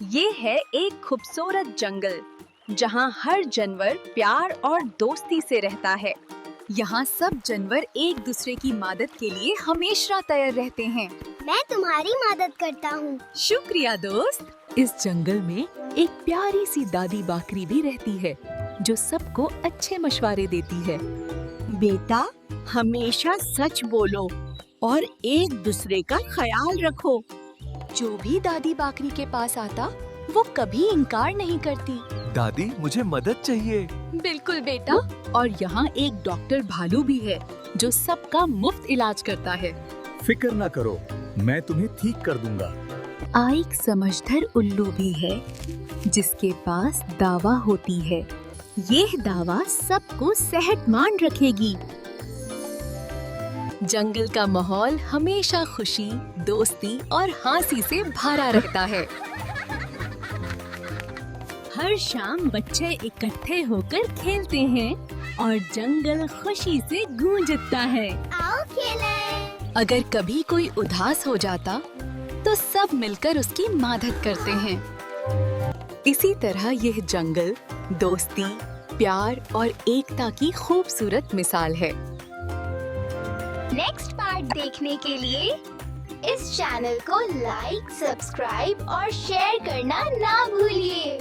ये है एक खूबसूरत जंगल जहाँ हर जानवर प्यार और दोस्ती से रहता है। यहाँ सब जानवर एक दूसरे की मदद के लिए हमेशा तैयार रहते हैं। मैं तुम्हारी मदद करता हूँ। शुक्रिया दोस्त। इस जंगल में एक प्यारी सी दादी बाकरी भी रहती है जो सबको अच्छे मशवरे देती है। बेटा, हमेशा सच बोलो और एक दूसरे का ख्याल रखो। जो भी दादी बाकरी के पास आता वो कभी इनकार नहीं करती। दादी, मुझे मदद चाहिए। बिल्कुल बेटा। और यहाँ एक डॉक्टर भालू भी है जो सबका मुफ्त इलाज करता है। फिक्र न करो, मैं तुम्हें ठीक कर दूंगा। एक समझदार उल्लू भी है जिसके पास दावा होती है। ये दावा सबको सेहतमंद रखेगी। जंगल का माहौल हमेशा खुशी, दोस्ती और हंसी से भरा रहता है। हर शाम बच्चे इकट्ठे होकर खेलते हैं और जंगल खुशी से गूंज उठता है। आओ खेलें। अगर कभी कोई उदास हो जाता तो सब मिलकर उसकी मदद करते हैं। इसी तरह यह जंगल दोस्ती, प्यार और एकता की खूबसूरत मिसाल है। नेक्स्ट पार्ट देखने के लिए इस चैनल को लाइक, सब्सक्राइब और शेयर करना ना भूलिए।